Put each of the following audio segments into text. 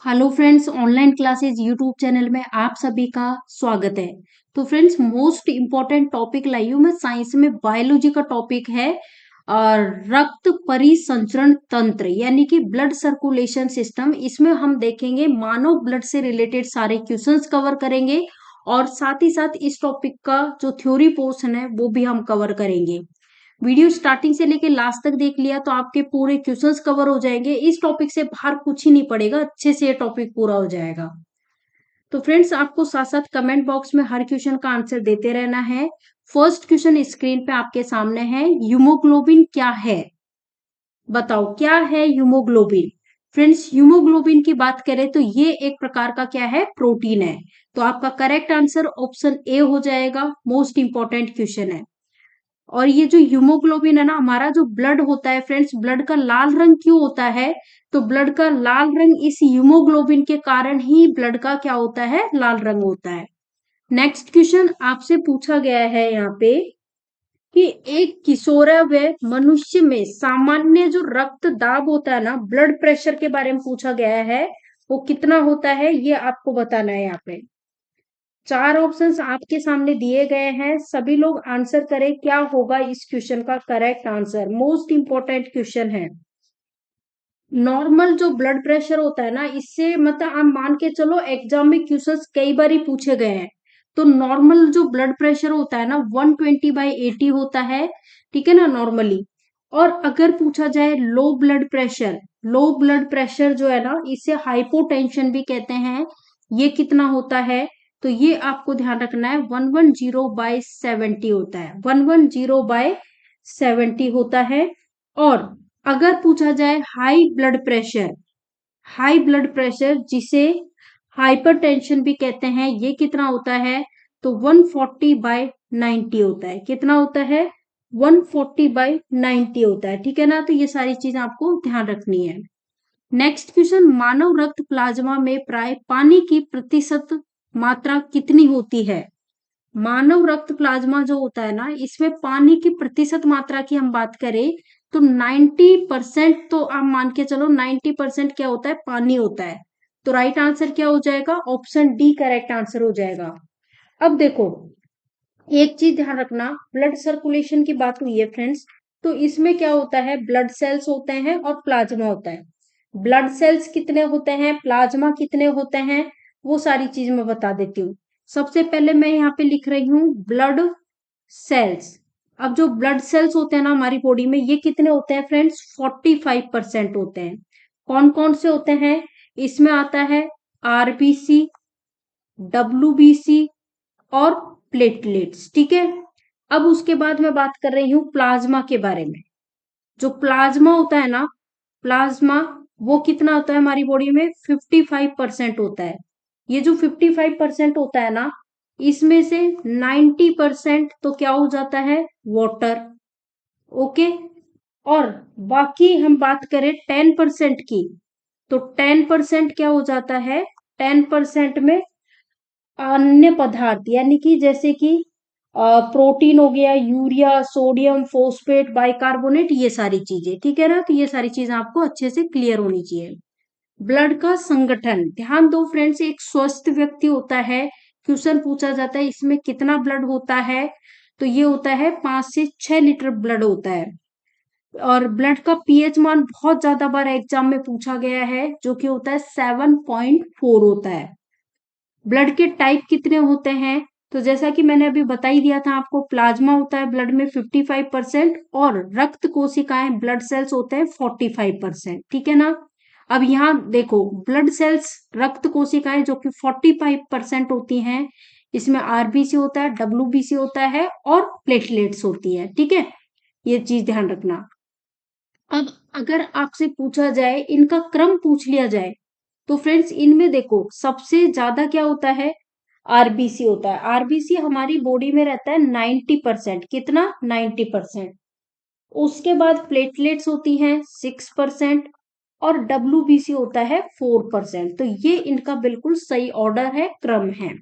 Hello friends, online classes YouTube channel में आप सभी का स्वागत है। तो फ्रेंड्स, मोस्ट इम्पोर्टेंट टॉपिक लाई हूं मैं साइंस में। बायोलॉजी का टॉपिक है और रक्त परिसंचरण तंत्र यानी कि ब्लड सर्कुलेशन सिस्टम। इसमें हम देखेंगे मानव ब्लड से रिलेटेड सारे क्वेश्चंस कवर करेंगे और साथ ही साथ इस टॉपिक का जो थ्योरी पोर्शन है वो भी हम कवर करेंगे। वीडियो स्टार्टिंग से लेके लास्ट तक देख लिया तो आपके पूरे क्वेश्चंस कवर हो जाएंगे। इस टॉपिक से बाहर कुछ ही नहीं पड़ेगा, अच्छे से ये टॉपिक पूरा हो जाएगा। तो फ्रेंड्स, आपको साथ साथ कमेंट बॉक्स में हर क्वेश्चन का आंसर देते रहना है। फर्स्ट क्वेश्चन स्क्रीन पे आपके सामने है, हीमोग्लोबिन क्या है? बताओ क्या है हीमोग्लोबिन। फ्रेंड्स, हीमोग्लोबिन की बात करें तो ये एक प्रकार का क्या है, प्रोटीन है। तो आपका करेक्ट आंसर ऑप्शन ए हो जाएगा। मोस्ट इंपॉर्टेंट क्वेश्चन है। और ये जो हीमोग्लोबिन है ना, हमारा जो ब्लड होता है फ्रेंड्स, ब्लड का लाल रंग क्यों होता है? तो ब्लड का लाल रंग इस हीमोग्लोबिन के कारण ही ब्लड का क्या होता है, लाल रंग होता है। नेक्स्ट क्वेश्चन आपसे पूछा गया है यहाँ पे कि एक किशोरावय मनुष्य में सामान्य जो रक्त दाब होता है ना, ब्लड प्रेशर के बारे में पूछा गया है, वो कितना होता है ये आपको बताना है। यहाँ पे चार ऑप्शंस आपके सामने दिए गए हैं, सभी लोग आंसर करें क्या होगा इस क्वेश्चन का correct answer. Most important question है। नॉर्मल जो ब्लड प्रेशर होता है ना, इससे मतलब आप मान के चलो एग्जाम में क्वेश्चंस कई बार ही पूछे गए हैं। तो नॉर्मल जो ब्लड प्रेशर होता है ना 120/80 होता है, ठीक है ना, नॉर्मली। और अगर पूछा जाए लो ब्लड प्रेशर जो है ना, इसे हाइपोटेंशन भी कहते हैं, ये कितना होता है? तो ये आपको ध्यान रखना है, 110/70 होता है, 110/70 होता है। और अगर पूछा जाए हाई ब्लड प्रेशर जिसे हाइपरटेंशन भी कहते हैं, ये कितना होता है? तो 140/90 होता है। कितना होता है? 140/90 होता है, ठीक है ना। तो ये सारी चीज आपको ध्यान रखनी है। नेक्स्ट क्वेश्चन, मानव रक्त प्लाज्मा में प्राय पानी की प्रतिशत मात्रा कितनी होती है? मानव रक्त प्लाज्मा जो होता है ना, इसमें पानी की प्रतिशत मात्रा की हम बात करें तो 90%, तो आप मान के चलो 90% क्या होता है, पानी होता है। तो राइट आंसर क्या हो जाएगा? ऑप्शन डी करेक्ट आंसर हो जाएगा। अब देखो, एक चीज ध्यान रखना, ब्लड सर्कुलेशन की बात हुई है फ्रेंड्स, तो इसमें क्या होता है, ब्लड सेल्स होते हैं और प्लाज्मा होता है। ब्लड सेल्स कितने होते हैं, प्लाज्मा कितने होते हैं, वो सारी चीज मैं बता देती हूँ। सबसे पहले मैं यहाँ पे लिख रही हूँ ब्लड सेल्स। अब जो ब्लड सेल्स होते हैं ना हमारी बॉडी में, ये कितने होते हैं फ्रेंड्स? 45% होते हैं। कौन कौन से होते हैं? इसमें आता है आरबीसी, डब्ल्यूबीसी और प्लेटलेट्स, ठीक है। अब उसके बाद मैं बात कर रही हूँ प्लाज्मा के बारे में। जो प्लाज्मा होता है ना, प्लाज्मा वो कितना होता है हमारी बॉडी में? 55% होता है। ये जो 55% होता है ना, इसमें से 90% तो क्या हो जाता है, वाटर। ओके। और बाकी हम बात करें 10% की, तो 10% क्या हो जाता है, 10% में अन्य पदार्थ, यानी कि जैसे कि प्रोटीन हो गया, यूरिया, सोडियम फोस्फेट, बाइकार्बोनेट, ये सारी चीजें, ठीक है ना। तो ये सारी चीजें आपको अच्छे से क्लियर होनी चाहिए। ब्लड का संगठन ध्यान दो फ्रेंड्स, एक स्वस्थ व्यक्ति होता है, क्वेश्चन पूछा जाता है इसमें कितना ब्लड होता है, तो ये होता है 5 से 6 लीटर ब्लड होता है। और ब्लड का पीएच मान बहुत ज्यादा बार एग्जाम में पूछा गया है, जो कि होता है 7.4 होता है। ब्लड के टाइप कितने होते हैं? तो जैसा कि मैंने अभी बता ही दिया था आपको, प्लाज्मा होता है ब्लड में 55% और रक्त कोशिकाएं ब्लड सेल्स होते हैं 45%, ठीक है ना। अब यहाँ देखो, ब्लड सेल्स रक्त कोशिकाएं जो कि 45% होती हैं, इसमें आरबीसी होता है, डब्ल्यूबीसी होता है और प्लेटलेट्स होती है, ठीक है। ये चीज ध्यान रखना। अब अगर आपसे पूछा जाए, इनका क्रम पूछ लिया जाए, तो फ्रेंड्स इनमें देखो सबसे ज्यादा क्या होता है, आरबीसी होता है। आरबीसी हमारी बॉडी में रहता है 90%, कितना, 90%। उसके बाद प्लेटलेट्स होती हैं 6% और डब्ल्यूबीसी होता है 4%। तो ये इनका बिल्कुल सही ऑर्डर है, क्रम है।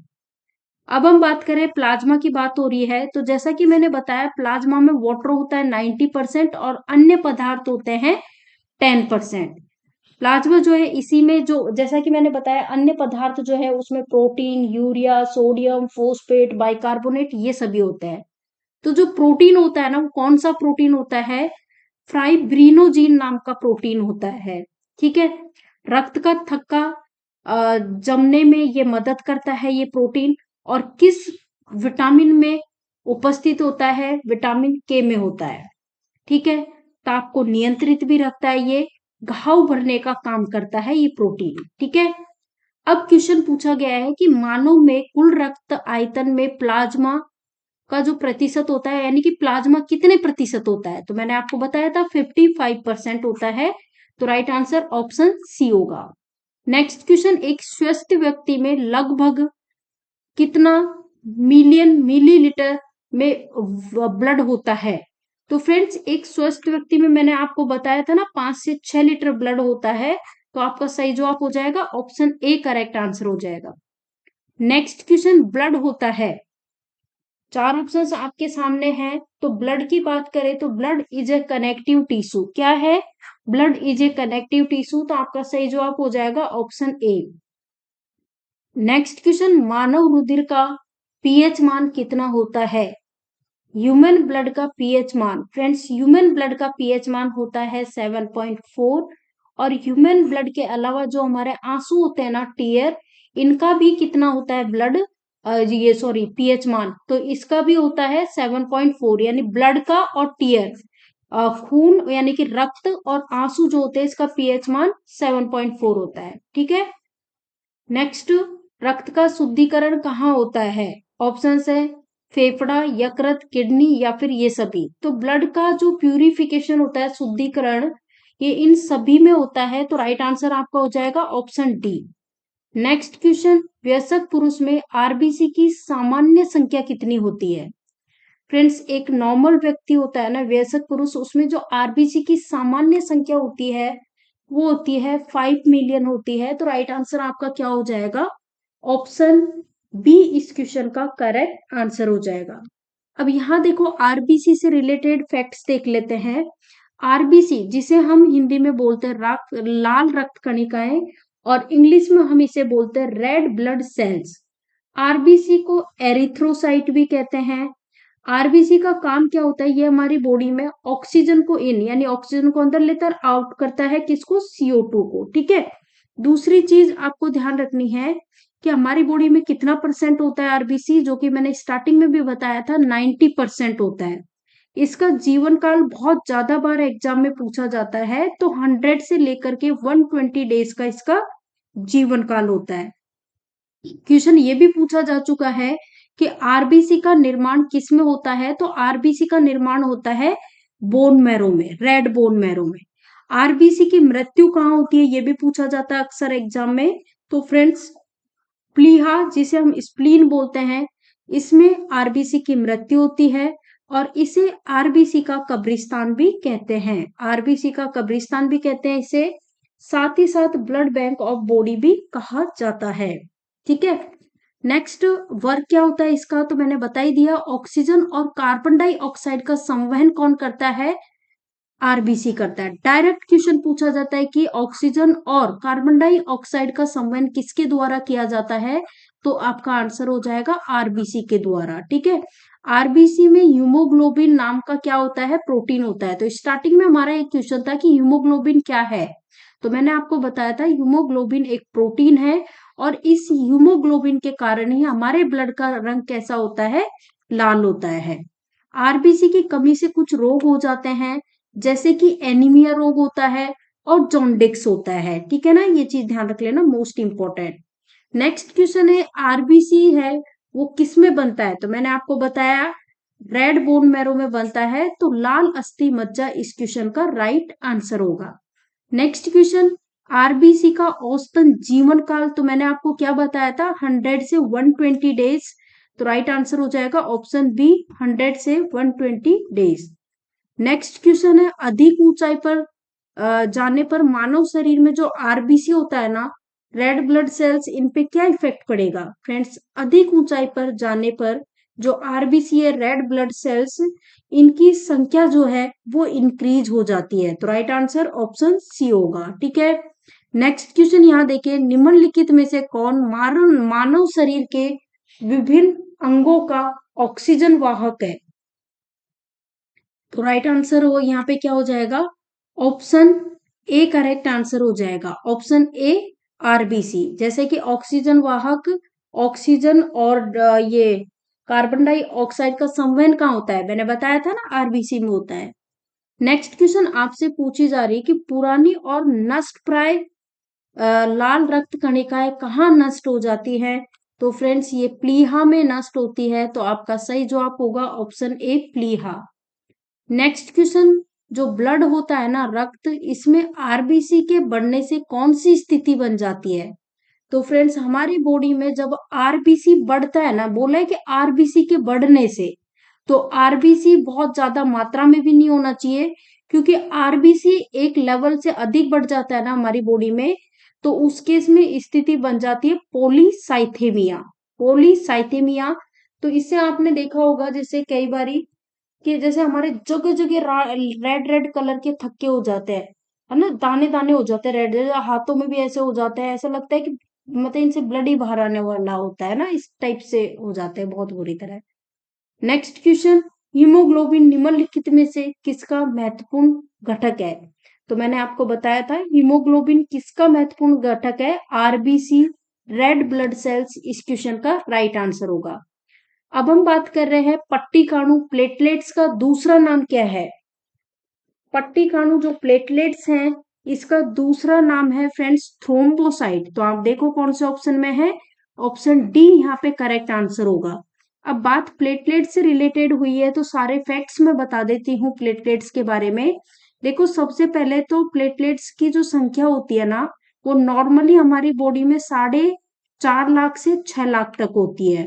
अब हम बात करें, प्लाज्मा की बात हो रही है, तो जैसा कि मैंने बताया प्लाज्मा में वाटर होता है 90% और अन्य पदार्थ होते हैं 10%। प्लाज्मा जो है इसी में जो जैसा कि मैंने बताया अन्य पदार्थ जो है उसमें protein, urea, sodium, phosphate, bicarbonate ये सभी होते हैं। तो जो प्रोटीन होता है ना वो कौन सा प्रोटीन होता है? फाइब्रिनोजीन नाम का प्रोटीन होता है। ठीक है। रक्त का थक्का जमने में ये मदद करता है ये प्रोटीन। और किस विटामिन में उपस्थित होता है? विटामिन के में होता है। ठीक है। ताप को नियंत्रित भी रखता है ये, घाव भरने का काम करता है ये प्रोटीन। ठीक है। अब क्वेश्चन पूछा गया है कि मानव में कुल रक्त आयतन में प्लाज्मा का जो प्रतिशत होता है यानी कि प्लाज्मा कितने प्रतिशत होता है? तो मैंने आपको बताया था 55% होता है। तो राइट आंसर ऑप्शन सी होगा। नेक्स्ट क्वेश्चन, एक स्वस्थ व्यक्ति में लगभग कितना मिलियन मिलीलीटर में ब्लड होता है? तो फ्रेंड्स एक स्वस्थ व्यक्ति में मैंने आपको बताया था ना 5 से 6 लीटर ब्लड होता है। तो आपका सही जवाब हो जाएगा ऑप्शन ए करेक्ट आंसर हो जाएगा। नेक्स्ट क्वेश्चन, ब्लड होता है, 4 ऑप्शंस आपके सामने हैं। तो ब्लड की बात करें तो blood is a connective tissue. क्या है? Blood is a connective tissue. तो आपका सही जवाब हो जाएगा ऑप्शन ए। नेक्स्ट क्वेश्चन, मानव रुधिर का पीएच मान कितना होता है? ह्यूमन ब्लड का पीएच मान, फ्रेंड्स ह्यूमन ब्लड का पीएच मान होता है 7.4। और ह्यूमन ब्लड के अलावा जो हमारे आंसू होते हैं ना टीयर, इनका भी कितना होता है ब्लड ये सॉरी पीएच मान, तो इसका भी होता है 7.4। यानी ब्लड का और टीयर खून यानी कि रक्त और आंसू जो होते हैं इसका पीएच मान 7.4 होता है। ठीक है। नेक्स्ट, रक्त का शुद्धिकरण कहाँ होता है? ऑप्शंस है फेफड़ा, यकृत, किडनी या फिर ये सभी। तो ब्लड का जो प्यूरिफिकेशन होता है, शुद्धिकरण, ये इन सभी में होता है। तो राइट आंसर आपका हो जाएगा ऑप्शन डी। नेक्स्ट क्वेश्चन, वयस्क पुरुष में आरबीसी की सामान्य संख्या कितनी होती है? फ्रेंड्स एक नॉर्मल व्यक्ति होता है ना वयस्क पुरुष, उसमें जो आरबीसी की सामान्य संख्या होती है वो होती है 5 मिलियन होती है। तो राइट आंसर आपका क्या हो जाएगा? ऑप्शन बी इस क्वेश्चन का करेक्ट आंसर हो जाएगा। अब यहाँ देखो आरबीसी से रिलेटेड फैक्ट्स देख लेते हैं। आरबीसी जिसे हम हिंदी में बोलते हैं लाल रक्त कणिकाएं और इंग्लिश में हम इसे बोलते हैं रेड ब्लड सेल्स। आरबीसी को एरिथ्रोसाइट भी कहते हैं। आरबीसी का काम क्या होता है? ये हमारी बॉडी में ऑक्सीजन को इन यानी ऑक्सीजन को अंदर लेकर आउट करता है, किसको? CO2 को। ठीक है। दूसरी चीज आपको ध्यान रखनी है कि हमारी बॉडी में कितना परसेंट होता है आरबीसी, जो कि मैंने स्टार्टिंग में भी बताया था 90% होता है। इसका जीवन काल बहुत ज्यादा बार एग्जाम में पूछा जाता है। तो 100 से लेकर के 120 डेज का इसका जीवन काल होता है। क्वेश्चन ये भी पूछा जा चुका है कि आरबीसी का निर्माण किस में होता है? तो आरबीसी का निर्माण होता है बोन मैरो में, रेड बोन मैरो में। आरबीसी की मृत्यु कहाँ होती है? ये भी पूछा जाता है अक्सर एग्जाम में। तो फ्रेंड्स प्लीहा जिसे हम स्प्लीन बोलते हैं, इसमें आरबीसी की मृत्यु होती है और इसे आरबीसी का कब्रिस्तान भी कहते हैं। आरबीसी का कब्रिस्तान भी कहते हैं इसे। साथ ही साथ ब्लड बैंक ऑफ बॉडी भी कहा जाता है। ठीक है। नेक्स्ट वर्क क्या होता है इसका? तो मैंने बता ही दिया। ऑक्सीजन और कार्बन डाइऑक्साइड का संवहन कौन करता है? आरबीसी करता है। डायरेक्ट क्वेश्चन पूछा जाता है कि ऑक्सीजन और कार्बन डाइऑक्साइड का संवहन किसके द्वारा किया जाता है? तो आपका आंसर हो जाएगा आरबीसी के द्वारा। ठीक है। आरबीसी में हीमोग्लोबिन नाम का क्या होता है? प्रोटीन होता है। तो स्टार्टिंग में हमारा एक क्वेश्चन था कि हीमोग्लोबिन क्या है, तो मैंने आपको बताया था हीमोग्लोबिन एक प्रोटीन है और इस हीमोग्लोबिन के कारण ही हमारे ब्लड का रंग कैसा होता है? लाल होता है। आरबीसी की कमी से कुछ रोग हो जाते हैं, जैसे कि एनीमिया रोग होता है और जॉन्डिस होता है। ठीक है ना, ये चीज ध्यान रख लेना, मोस्ट इंपॉर्टेंट। नेक्स्ट क्वेश्चन है आरबीसी है वो किस में बनता है? तो मैंने आपको बताया रेड बोन मैरो में बनता है। तो लाल अस्थि मज्जा इस क्वेश्चन का राइट आंसर होगा। नेक्स्ट क्वेश्चन, आरबीसी का औसतन जीवन काल, तो मैंने आपको क्या बताया था? 100 से 120 डेज। तो राइट आंसर हो जाएगा ऑप्शन बी 100 से 120 डेज। नेक्स्ट क्वेश्चन है अधिक ऊंचाई पर जाने पर मानव शरीर में जो आरबीसी होता है ना, रेड ब्लड सेल्स, इन पे क्या इफेक्ट पड़ेगा? फ्रेंड्स अधिक ऊंचाई पर जाने पर जो आरबीसी है रेड ब्लड सेल्स, इनकी संख्या जो है वो इंक्रीज हो जाती है। तो राइट आंसर ऑप्शन सी होगा। ठीक है। नेक्स्ट क्वेश्चन यहाँ देखिए, निम्नलिखित में से कौन मानव शरीर के विभिन्न अंगों का ऑक्सीजन वाहक है? तो राइट आंसर हो यहाँ पे क्या हो जाएगा, ऑप्शन ए करेक्ट आंसर हो जाएगा, ऑप्शन ए आरबीसी। जैसे कि ऑक्सीजन वाहक, ऑक्सीजन और ये कार्बन डाइऑक्साइड का संवहन कहाँ होता है, मैंने बताया था ना आरबीसी में होता है। नेक्स्ट क्वेश्चन आपसे पूछी जा रही है कि पुरानी और नष्ट प्राय लाल रक्त कणिकाएं कहाँ नष्ट हो जाती है? तो फ्रेंड्स ये प्लीहा में नष्ट होती है, तो आपका सही जवाब होगा ऑप्शन ए प्लीहा। नेक्स्ट क्वेश्चन, जो ब्लड होता है ना रक्त, इसमें आरबीसी के बढ़ने से कौन सी स्थिति बन जाती है? तो फ्रेंड्स हमारी बॉडी में जब आरबीसी बढ़ता है ना, बोला है कि आरबीसी के बढ़ने से, तो आरबीसी बहुत ज्यादा मात्रा में भी नहीं होना चाहिए, क्योंकि आरबीसी एक लेवल से अधिक बढ़ जाता है ना हमारी बॉडी में, तो उस केस में स्थिति बन जाती है पॉलीसाइथेमिया। पॉलीसाइथेमिया, तो इससे आपने देखा होगा जैसे कई बारी कि जैसे हमारे जगह जगह रेड रेड कलर के थक्के हो जाते हैं, है ना, दाने दाने हो जाते हैं रेड, हाथों में भी ऐसे हो जाते हैं, ऐसा लगता है कि मतलब इनसे ब्लड ही बाहर आने वाला होता है ना, इस टाइप से हो जाते हैं बहुत बुरी तरह। नेक्स्ट क्वेश्चन, हीमोग्लोबिन निम्नलिखित में से किसका महत्वपूर्ण घटक है? तो मैंने आपको बताया था हीमोग्लोबिन किसका महत्वपूर्ण घटक है, आरबीसी, रेड ब्लड सेल्स, इस क्वेश्चन का राइट आंसर होगा। अब हम बात कर रहे हैं पट्टिकाणु प्लेटलेट्स का दूसरा नाम क्या है? पट्टिकाणु जो प्लेटलेट्स हैं, इसका दूसरा नाम है फ्रेंड्स थ्रोम्बोसाइट। तो आप देखो कौन से ऑप्शन में है, ऑप्शन डी यहाँ पे करेक्ट आंसर होगा। अब बात प्लेटलेट से रिलेटेड हुई है, तो सारे फैक्ट्स मैं बता देती हूँ प्लेटलेट्स के बारे में। देखो सबसे पहले तो प्लेटलेट्स की जो संख्या होती है ना, वो नॉर्मली हमारी बॉडी में 4.5 लाख से 6 लाख तक होती है।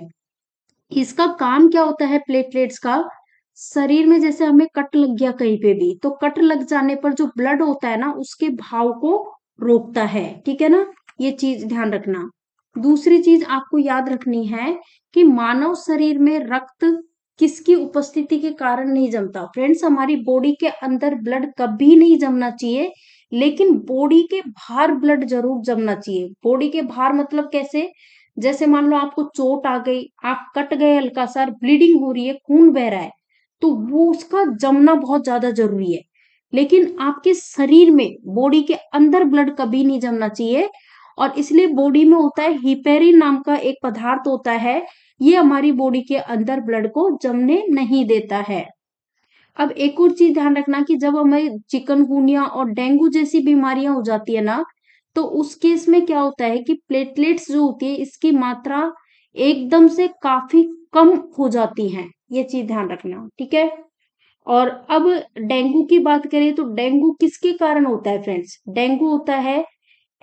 इसका काम क्या होता है प्लेटलेट्स का, शरीर में जैसे हमें कट लग गया कहीं पे भी, तो कट लग जाने पर जो ब्लड होता है ना उसके भाव को रोकता है, ठीक है ना, ये चीज ध्यान रखना। दूसरी चीज आपको याद रखनी है कि मानव शरीर में रक्त किसकी उपस्थिति के कारण नहीं जमता? फ्रेंड्स हमारी बॉडी के अंदर ब्लड कभी नहीं जमना चाहिए, लेकिन बॉडी के बाहर ब्लड जरूर जमना चाहिए। बॉडी के बाहर मतलब कैसे, जैसे मान लो आपको चोट आ गई, आप कट गए हल्का सा, ब्लीडिंग हो रही है, खून बह रहा है, तो वो उसका जमना बहुत ज्यादा जरूरी है। लेकिन आपके शरीर में बॉडी के अंदर ब्लड कभी नहीं जमना चाहिए, और इसलिए बॉडी में होता है हिपेरिन नाम का एक पदार्थ होता है, ये हमारी बॉडी के अंदर ब्लड को जमने नहीं देता है। अब एक और चीज ध्यान रखना कि जब हमें चिकनगुनिया और डेंगू जैसी बीमारियां हो जाती है ना, तो उस केस में क्या होता है कि प्लेटलेट्स जो होती है इसकी मात्रा एकदम से काफी कम हो जाती है, ये चीज ध्यान रखना, ठीक है। और अब डेंगू की बात करें तो डेंगू किसके कारण होता है फ्रेंड्स? डेंगू होता है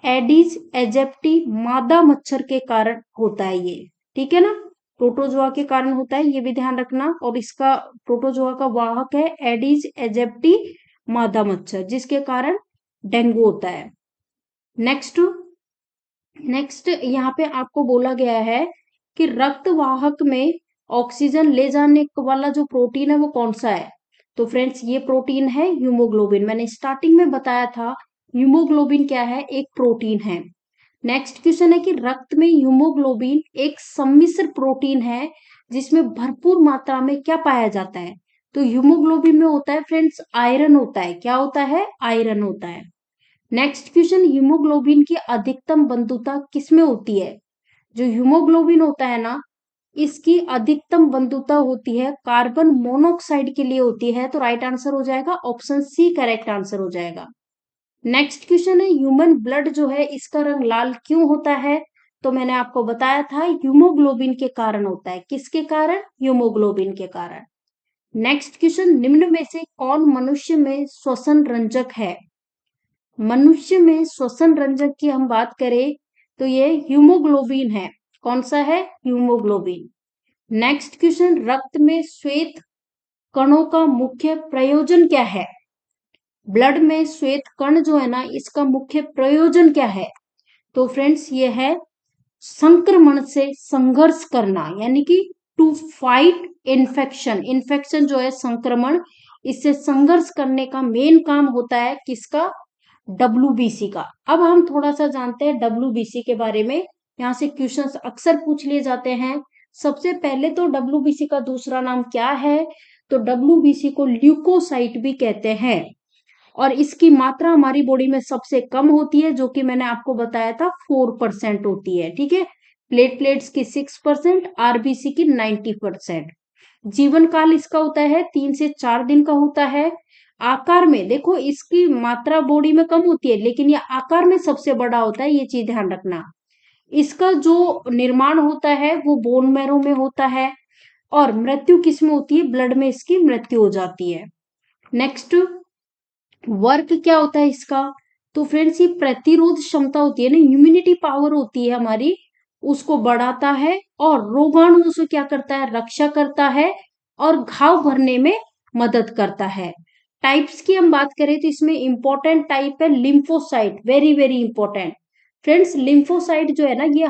एडिस एजिप्टी मादा मच्छर के कारण होता है ये, ठीक है ना, प्रोटोजोआ के कारण होता है, ये भी ध्यान रखना। और इसका प्रोटोजोआ का वाहक है एडिस एजिप्टी मादा मच्छर, जिसके कारण डेंगू होता है। नेक्स्ट नेक्स्ट यहाँ पे आपको बोला गया है कि रक्त वाहक में ऑक्सीजन ले जाने वाला जो प्रोटीन है वो कौन सा है? तो फ्रेंड्स ये प्रोटीन है हीमोग्लोबिन। मैंने स्टार्टिंग में बताया था हीमोग्लोबिन क्या है, एक प्रोटीन है। नेक्स्ट क्वेश्चन है कि रक्त में हीमोग्लोबिन एक सम्मिश्र प्रोटीन है जिसमें भरपूर मात्रा में क्या पाया जाता है? तो हीमोग्लोबिन में होता है फ्रेंड्स आयरन होता है, क्या होता है, आयरन होता है। नेक्स्ट क्वेश्चन, हीमोग्लोबिन की अधिकतम बंधुता किसमें होती है? जो हीमोग्लोबिन होता है ना, इसकी अधिकतम बंधुता होती है कार्बन मोनोऑक्साइड के लिए होती है, तो राइट आंसर हो जाएगा ऑप्शन सी करेक्ट आंसर हो जाएगा। नेक्स्ट क्वेश्चन है ह्यूमन ब्लड जो है इसका रंग लाल क्यों होता है? तो मैंने आपको बताया था हीमोग्लोबिन के कारण होता है, किसके कारण, हीमोग्लोबिन के कारण। नेक्स्ट क्वेश्चन, निम्न में से कौन मनुष्य में श्वसन रंजक है? मनुष्य में श्वसन रंजक की हम बात करें तो ये हीमोग्लोबिन है, कौन सा है, हीमोग्लोबिन। नेक्स्ट क्वेश्चन, रक्त में श्वेत कणों का मुख्य प्रयोजन क्या है? ब्लड में श्वेत कण जो है ना इसका मुख्य प्रयोजन क्या है? तो फ्रेंड्स ये है संक्रमण से संघर्ष करना, यानी कि टू फाइट इन्फेक्शन। इन्फेक्शन जो है संक्रमण, इससे संघर्ष करने का मेन काम होता है किसका, WBC का। अब हम थोड़ा सा जानते हैं WBC के बारे में, यहाँ से क्वेश्चंस अक्सर पूछ लिए जाते हैं। सबसे पहले तो WBC का दूसरा नाम क्या है, तो WBC को ल्यूकोसाइट भी कहते हैं, और इसकी मात्रा हमारी बॉडी में सबसे कम होती है, जो कि मैंने आपको बताया था 4% होती है, ठीक है। प्लेटलेट्स की 6%, आरबीसी की 90%। जीवन काल इसका होता है 3 से 4 दिन का होता है। आकार में देखो इसकी मात्रा बॉडी में कम होती है, लेकिन ये आकार में सबसे बड़ा होता है, ये चीज ध्यान रखना। इसका जो निर्माण होता है वो बोन मैरो में होता है, और मृत्यु किस में होती है, ब्लड में इसकी मृत्यु हो जाती है। नेक्स्ट, वर्क क्या होता है इसका, तो फ्रेंड्स ये प्रतिरोध क्षमता होती है ना, इम्यूनिटी पावर होती है हमारी, उसको बढ़ाता है, और रोगाणुओं से क्या करता है, रक्षा करता है, और घाव भरने में मदद करता है। टाइप्स की हम बात करें तो इसमें इंपॉर्टेंट टाइप है lymphocyte, very very important. Friends lymphocyte जो है ना, ये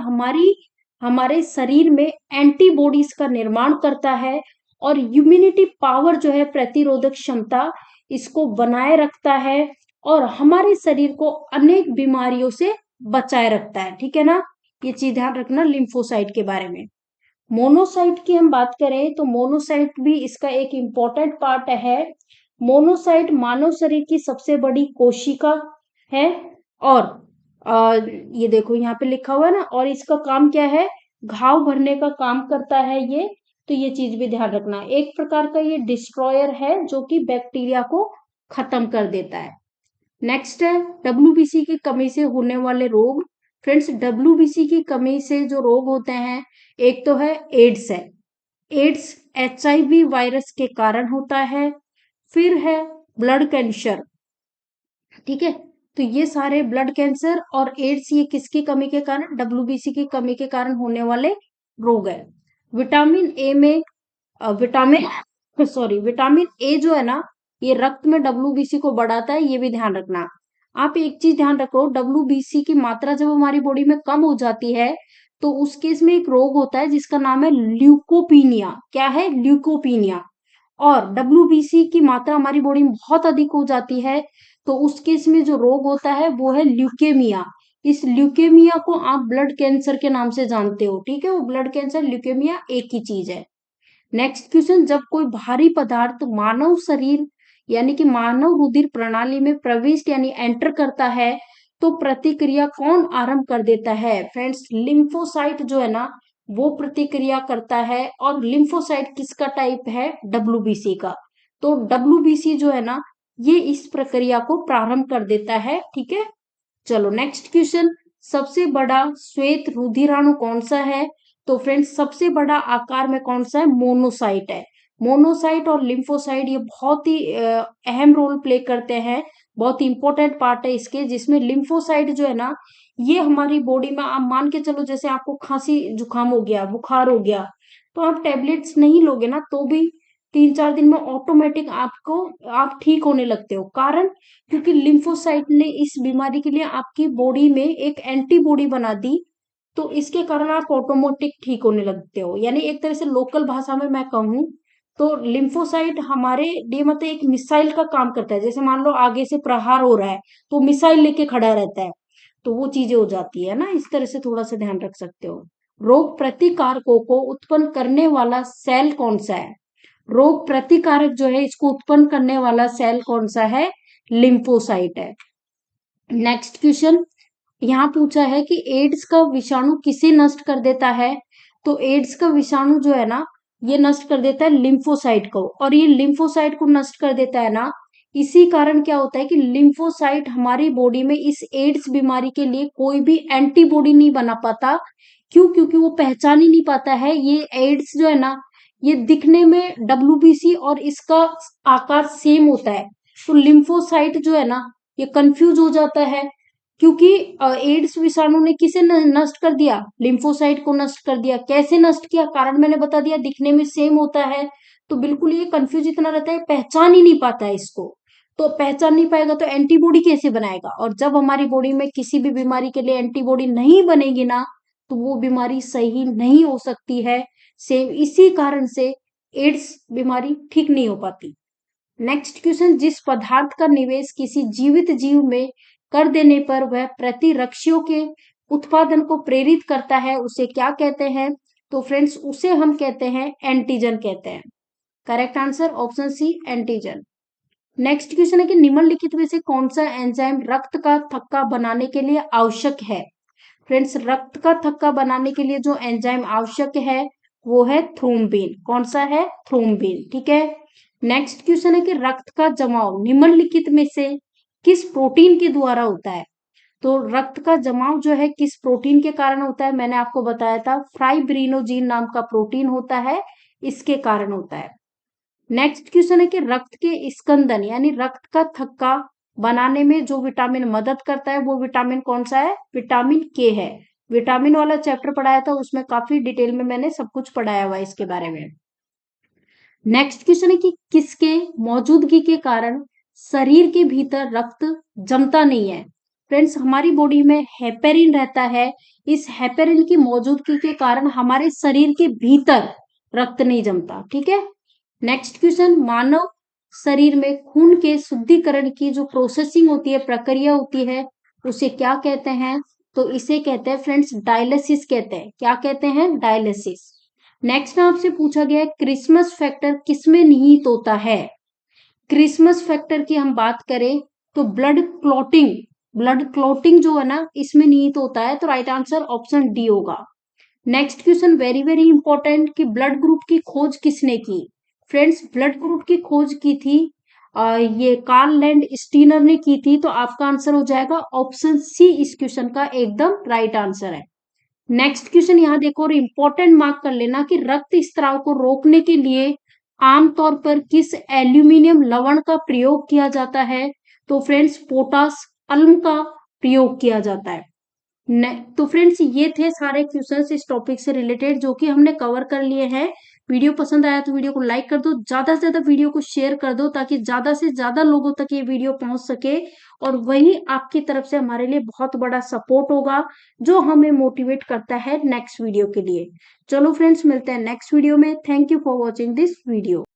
हमारे शरीर में एंटीबॉडीज का निर्माण करता है, और इम्यूनिटी पावर जो है, प्रतिरोधक क्षमता, इसको बनाए रखता है, और हमारे शरीर को अनेक बीमारियों से बचाए रखता है, ठीक है ना। ये चीज ध्यान रखना लिम्फोसाइट के बारे में। मोनोसाइट की हम बात करें तो मोनोसाइट भी इसका एक इंपॉर्टेंट पार्ट है। मोनोसाइट मानव शरीर की सबसे बड़ी कोशिका है, और ये देखो यहाँ पे लिखा हुआ है ना, और इसका काम क्या है, घाव भरने का काम करता है ये, तो ये चीज भी ध्यान रखना। एक प्रकार का ये डिस्ट्रॉयर है जो कि बैक्टीरिया को खत्म कर देता है। नेक्स्ट है WBC की कमी से होने वाले रोग। फ्रेंड्स WBC की कमी से जो रोग होते हैं, एक तो है एड्स है, एड्स HIV वायरस के कारण होता है। फिर है ब्लड कैंसर, ठीक है। तो ये सारे ब्लड कैंसर और एड्स, ये किसकी कमी के कारण, WBC की कमी के कारण होने वाले रोग है। विटामिन ए में विटामिन ए जो है ना, ये रक्त में WBC को बढ़ाता है, ये भी ध्यान रखना। आप एक चीज ध्यान रखो, WBC की मात्रा जब हमारी बॉडी में कम हो जाती है, तो उस केस में एक रोग होता है जिसका नाम है ल्यूकोपीनिया। क्या है, ल्यूकोपीनिया। और WBC की मात्रा हमारी बॉडी में बहुत अधिक हो जाती है, तो उस केस में जो रोग होता है वो है ल्यूकेमिया। इस ल्यूकेमिया को आप ब्लड कैंसर के नाम से जानते हो, ठीक है। वो ब्लड कैंसर ल्यूकेमिया एक ही चीज है। नेक्स्ट क्वेश्चन, जब कोई भारी पदार्थ मानव शरीर यानी कि मानव रुधिर प्रणाली में प्रवेश यानी एंटर करता है, तो प्रतिक्रिया कौन आरंभ कर देता है। फ्रेंड्स लिम्फोसाइट जो है ना, वो प्रतिक्रिया करता है, और लिम्फोसाइट किसका टाइप है, WBC का। तो WBC जो है ना, ये इस प्रक्रिया को प्रारंभ कर देता है, ठीक है। चलो नेक्स्ट क्वेश्चन, सबसे बड़ा श्वेत रुधिराणु कौन सा है, तो फ्रेंड्स सबसे बड़ा आकार में कौन सा है, मोनोसाइट है। मोनोसाइट और लिम्फोसाइट ये बहुत ही अहम रोल प्ले करते हैं, बहुत इंपॉर्टेंट पार्ट है इसके, जिसमें लिम्फोसाइट जो है ना, ये हमारी बॉडी में, आप मान के चलो जैसे आपको खांसी जुकाम हो गया, बुखार हो गया, तो आप टेबलेट्स नहीं लोगे ना, तो भी 3-4 दिन में ऑटोमेटिक आप ठीक होने लगते हो। कारण, क्योंकि लिम्फोसाइट ने इस बीमारी के लिए आपकी बॉडी में एक एंटीबॉडी बना दी, तो इसके कारण आप ऑटोमेटिक ठीक होने लगते हो। यानी एक तरह से लोकल भाषा में मैं कहूँ तो लिम्फोसाइट हमारे लिए मतलब एक मिसाइल का काम करता है। जैसे मान लो आगे से प्रहार हो रहा है, तो मिसाइल लेके खड़ा रहता है, तो वो चीजें हो जाती है ना, इस तरह से थोड़ा सा ध्यान रख सकते हो। रोग प्रतिकारकों को उत्पन्न करने वाला सेल कौन सा है, रोग प्रतिकारक जो है इसको उत्पन्न करने वाला सेल कौन सा है, लिम्फोसाइट है। नेक्स्ट क्वेश्चन, यहाँ पूछा है कि एड्स का विषाणु किसे नष्ट कर देता है, तो एड्स का विषाणु जो है ना, ये नष्ट कर देता है लिम्फोसाइट को, और ये लिम्फोसाइट को नष्ट कर देता है ना, इसी कारण क्या होता है कि लिम्फोसाइट हमारी बॉडी में इस एड्स बीमारी के लिए कोई भी एंटीबॉडी नहीं बना पाता। क्यों, क्योंकि वो पहचान ही नहीं पाता है। ये एड्स जो है ना, ये दिखने में WBC और इसका आकार सेम होता है, तो लिम्फोसाइट जो है ना, ये कंफ्यूज हो जाता है, क्योंकि एड्स विषाणु ने किसे नष्ट कर दिया, लिम्फोसाइट को नष्ट कर दिया। कैसे नष्ट किया, कारण मैंने बता दिया, दिखने में सेम होता है, तो बिल्कुल ये कंफ्यूज इतना रहता है, पहचान ही नहीं पाता है इसको। तो पहचान नहीं पाएगा तो एंटीबॉडी कैसे बनाएगा, और जब हमारी बॉडी में किसी भी बीमारी के लिए एंटीबॉडी नहीं बनेगी ना, तो वो बीमारी सही नहीं हो सकती है। सेम इसी कारण से एड्स बीमारी ठीक नहीं हो पाती। नेक्स्ट क्वेश्चन, जिस पदार्थ का निवेश किसी जीवित जीव में कर देने पर वह प्रतिरक्षियों के उत्पादन को प्रेरित करता है, उसे क्या कहते हैं? तो फ्रेंड्स उसे हम कहते हैं एंटीजन कहते हैं। Correct answer option C antigen. Next question है कि निम्नलिखित में से कौन सा एंजाइम रक्त का थक्का बनाने के लिए आवश्यक है? फ्रेंड्स रक्त का थक्का बनाने के लिए जो एंजाइम आवश्यक है वो है थ्रोम्बिन। कौन सा है? थ्रोम्बिन। ठीक है। नेक्स्ट क्वेश्चन है कि रक्त का जमाव निम्नलिखित में से किस प्रोटीन के द्वारा होता है? तो रक्त का जमाव जो है किस प्रोटीन के कारण होता है? मैंने आपको बताया था फाइब्रिनोजिन नाम का प्रोटीन होता है, इसके कारण होता है। नेक्स्ट क्वेश्चन है कि रक्त के स्कंदन यानी रक्त का थक्का बनाने में जो विटामिन मदद करता है वो विटामिन कौन सा है? विटामिन के है। विटामिन वाला चैप्टर पढ़ाया था, उसमें काफी डिटेल में मैंने सब कुछ पढ़ाया हुआ है इसके बारे में। नेक्स्ट क्वेश्चन है कि किसके मौजूदगी के कारण शरीर के भीतर रक्त जमता नहीं है? फ्रेंड्स हमारी बॉडी में हेपेरिन रहता है, इस हेपेरिन की मौजूदगी के कारण हमारे शरीर के भीतर रक्त नहीं जमता। ठीक है। नेक्स्ट क्वेश्चन, मानव शरीर में खून के शुद्धिकरण की जो प्रोसेसिंग होती है, प्रक्रिया होती है, उसे क्या कहते हैं? तो इसे कहते हैं फ्रेंड्स डायलिसिस कहते हैं। क्या कहते हैं? डायलिसिस। नेक्स्ट आपसे पूछा गया है क्रिसमस फैक्टर किसमें निहित होता है? क्रिसमस फैक्टर की हम बात करें तो ब्लड क्लॉटिंग जो है ना इसमें निहित होता है, तो राइट आंसर ऑप्शन डी होगा। Next question very very important कि ब्लड ग्रुप की खोज किसने की? फ्रेंड्स ब्लड ग्रुप की खोज की थी ये कार्ल लैंड स्टीनर ने की थी, तो आपका आंसर हो जाएगा ऑप्शन सी इस क्वेश्चन का एकदम राइट आंसर है। नेक्स्ट क्वेश्चन यहाँ देखो और इंपॉर्टेंट मार्क कर लेना कि रक्त स्त्राव को रोकने के लिए आमतौर पर किस एल्यूमिनियम लवण का प्रयोग किया जाता है? तो फ्रेंड्स पोटास अल्म का प्रयोग किया जाता है। तो फ्रेंड्स ये थे सारे क्वेश्चंस इस टॉपिक से रिलेटेड जो कि हमने कवर कर लिए हैं। वीडियो पसंद आया तो वीडियो को लाइक कर दो, ज्यादा से ज्यादा वीडियो को शेयर कर दो ताकि ज्यादा से ज्यादा लोगों तक ये वीडियो पहुंच सके, और वही आपकी तरफ से हमारे लिए बहुत बड़ा सपोर्ट होगा जो हमें मोटिवेट करता है नेक्स्ट वीडियो के लिए। चलो फ्रेंड्स मिलते हैं नेक्स्ट वीडियो में। Thank you for watching this video.